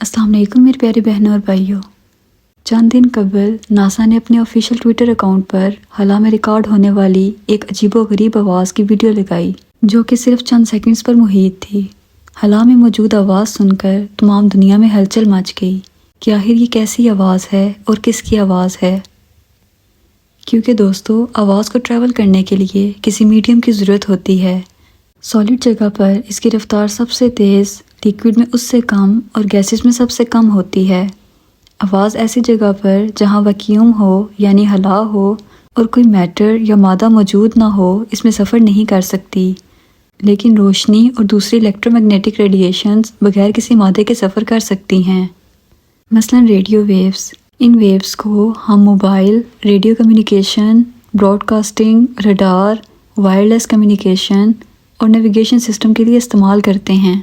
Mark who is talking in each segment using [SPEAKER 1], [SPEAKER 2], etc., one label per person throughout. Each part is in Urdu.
[SPEAKER 1] السلام علیکم میرے پیارے بہنوں اور بھائیوں۔ چند دن قبل ناسا نے اپنے آفیشیل ٹویٹر اکاؤنٹ پر خلا میں ریکارڈ ہونے والی ایک عجیب و غریب آواز کی ویڈیو لگائی جو کہ صرف چند سیکنڈز پر محیط تھی۔ خلا میں موجود آواز سن کر تمام دنیا میں ہلچل مچ گئی کہ آخر یہ کیسی آواز ہے اور کس کی آواز ہے، کیونکہ دوستو آواز کو ٹریول کرنے کے لیے کسی میڈیم کی ضرورت ہوتی ہے۔ سالڈ جگہ پر اس کی رفتار سب سے تیز، لیکوڈ میں اس سے کم اور گیسز میں سب سے کم ہوتی ہے۔ آواز ایسی جگہ پر جہاں ویکیوم ہو یعنی خلا ہو اور کوئی میٹر یا مادہ موجود نہ ہو اس میں سفر نہیں کر سکتی، لیکن روشنی اور دوسری الیکٹرو میگنیٹک ریڈیشنز بغیر کسی مادے کے سفر کر سکتی ہیں، مثلا ریڈیو ویوز۔ ان ویوز کو ہم mobile, radio communication, broadcasting, radar, wireless communication اور نیویگیشن سسٹم کے لیے استعمال کرتے ہیں۔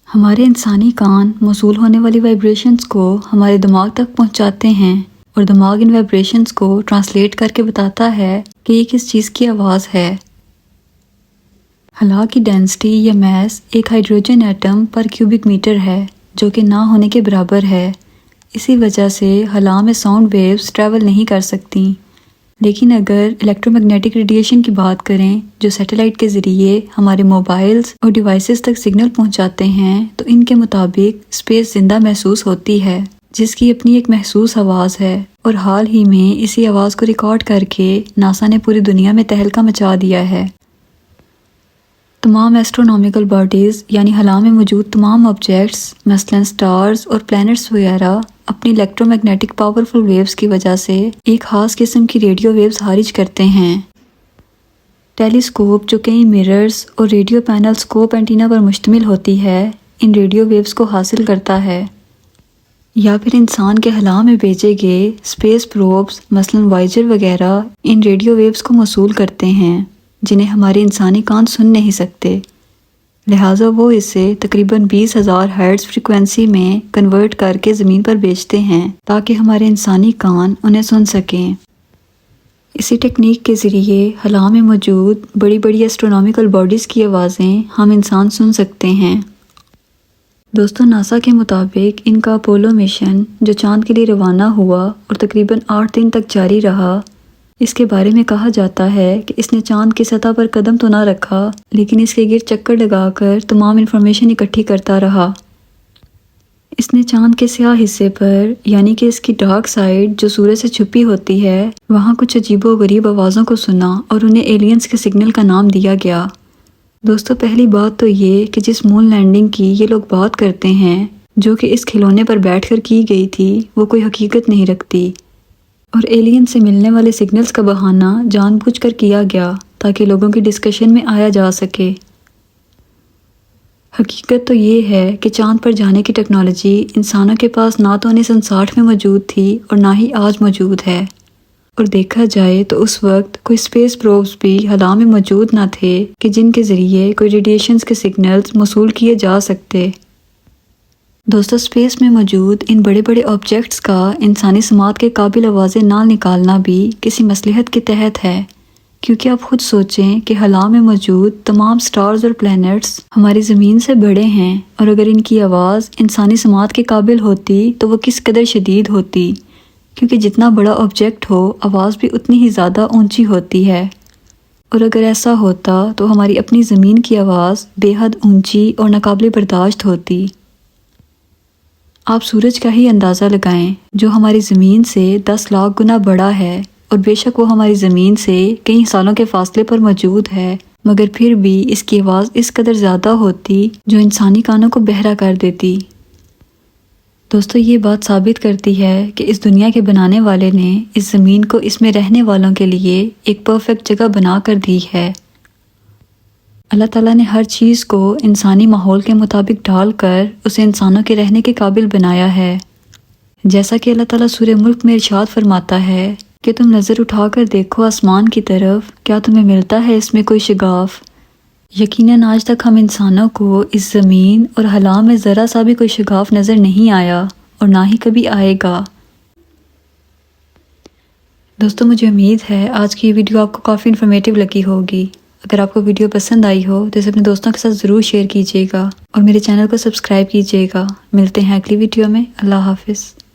[SPEAKER 1] ہمارے انسانی کان موصول ہونے والی وائبریشنز کو ہمارے دماغ تک پہنچاتے ہیں اور دماغ ان وائبریشنز کو ٹرانسلیٹ کر کے بتاتا ہے کہ یہ کس چیز کی آواز ہے۔ خلا کی ڈینسٹی یا میس ایک ہائیڈروجن ایٹم پر کیوبک میٹر ہے جو کہ نہ ہونے کے برابر ہے۔ اسی وجہ سے خلا میں ساؤنڈ ویوز ٹریول نہیں کر سکتی، لیکن اگر الیکٹرو میگنیٹک ریڈیشن کی بات کریں جو سیٹلائٹ کے ذریعے ہمارے موبائلز اور ڈیوائسز تک سگنل پہنچاتے ہیں تو ان کے مطابق اسپیس زندہ محسوس ہوتی ہے جس کی اپنی ایک محسوس آواز ہے، اور حال ہی میں اسی آواز کو ریکارڈ کر کے ناسا نے پوری دنیا میں تہلکہ مچا دیا ہے۔ تمام ایسٹرونامیکل باڈیز یعنی خلا میں موجود تمام آبجیکٹس مثلا سٹارز اور پلانٹس وغیرہ اپنی الیکٹرو میگنیٹک پاورفل ویوز کی وجہ سے ایک خاص قسم کی ریڈیو ویوز خارج کرتے ہیں۔ ٹیلیسکوپ جو کئی مررز اور ریڈیو پینل سکوپ اینٹینا پر مشتمل ہوتی ہے ان ریڈیو ویوز کو حاصل کرتا ہے، یا پھر انسان کے خلا میں بھیجے گئے اسپیس پروبز مثلا وائجر وغیرہ ان ریڈیو ویوز کو موصول کرتے ہیں جنہیں ہمارے انسانی کان سن نہیں سکتے، لہٰذا وہ اسے تقریباً 20,000 ہرٹز فریکوینسی میں کنورٹ کر کے زمین پر بھیجتے ہیں تاکہ ہمارے انسانی کان انہیں سن سکیں۔ اسی ٹیکنیک کے ذریعے خلا میں موجود بڑی بڑی ایسٹرونامیکل باڈیز کی آوازیں ہم انسان سن سکتے ہیں۔ دوستو ناسا کے مطابق ان کا اپولو مشن جو چاند کے لیے روانہ ہوا اور تقریباً 8 دن تک جاری رہا، اس کے بارے میں کہا جاتا ہے کہ اس نے چاند کی سطح پر قدم تو نہ رکھا لیکن اس کے گرد چکر لگا کر تمام انفارمیشن اکٹھی کرتا رہا۔ اس نے چاند کے سیاہ حصے پر یعنی کہ اس کی ڈارک سائڈ جو سورج سے چھپی ہوتی ہے وہاں کچھ عجیب و غریب آوازوں کو سنا اور انہیں ایلینز کے سگنل کا نام دیا گیا۔ دوستو پہلی بات تو یہ کہ جس مون لینڈنگ کی یہ لوگ بات کرتے ہیں جو کہ اس کھلونے پر بیٹھ کر کی گئی تھی وہ کوئی حقیقت نہیں رکھتی، اور ایلین سے ملنے والے سگنلز کا بہانہ جان بوجھ کر کیا گیا تاکہ لوگوں کی ڈسکشن میں آیا جا سکے۔ حقیقت تو یہ ہے کہ چاند پر جانے کی ٹیکنالوجی انسانوں کے پاس نہ تو 1960 میں موجود تھی اور نہ ہی آج موجود ہے، اور دیکھا جائے تو اس وقت کوئی اسپیس پروبز بھی خلا میں موجود نہ تھے کہ جن کے ذریعے کوئی ریڈیشنز کے سگنلز موصول کیے جا سکتے۔ دوستو اسپیس میں موجود ان بڑے بڑے آبجیکٹس کا انسانی سماعت کے قابل آوازیں نہ نکالنا بھی کسی مصلحت کے تحت ہے، کیونکہ آپ خود سوچیں کہ خلا میں موجود تمام سٹارز اور پلینٹس ہماری زمین سے بڑے ہیں، اور اگر ان کی آواز انسانی سماعت کے قابل ہوتی تو وہ کس قدر شدید ہوتی، کیونکہ جتنا بڑا آبجیکٹ ہو آواز بھی اتنی ہی زیادہ اونچی ہوتی ہے، اور اگر ایسا ہوتا تو ہماری اپنی زمین کی آواز بے حد اونچی اور ناقابل برداشت ہوتی۔ آپ سورج کا ہی اندازہ لگائیں جو ہماری زمین سے 10 لاکھ گنا بڑا ہے، اور بے شک وہ ہماری زمین سے کئی سالوں کے فاصلے پر موجود ہے، مگر پھر بھی اس کی آواز اس قدر زیادہ ہوتی جو انسانی کانوں کو بہرا کر دیتی۔ دوستو یہ بات ثابت کرتی ہے کہ اس دنیا کے بنانے والے نے اس زمین کو اس میں رہنے والوں کے لیے ایک پرفیکٹ جگہ بنا کر دی ہے۔ اللہ تعالیٰ نے ہر چیز کو انسانی ماحول کے مطابق ڈھال کر اسے انسانوں کے رہنے کے قابل بنایا ہے، جیسا کہ اللہ تعالیٰ سورہ ملک میں ارشاد فرماتا ہے کہ تم نظر اٹھا کر دیکھو آسمان کی طرف، کیا تمہیں ملتا ہے اس میں کوئی شگاف؟ یقیناً آج تک ہم انسانوں کو اس زمین اور خلا میں ذرا سا بھی کوئی شگاف نظر نہیں آیا اور نہ ہی کبھی آئے گا۔ دوستو مجھے امید ہے آج کی یہ ویڈیو آپ کو کافی انفارمیٹیو لگی ہوگی۔ اگر آپ کو ویڈیو پسند آئی ہو تو اسے اپنے دوستوں کے ساتھ ضرور شیئر کیجیے گا اور میرے چینل کو سبسکرائب کیجیے گا۔ ملتے ہیں اگلی ویڈیو میں۔ اللہ حافظ۔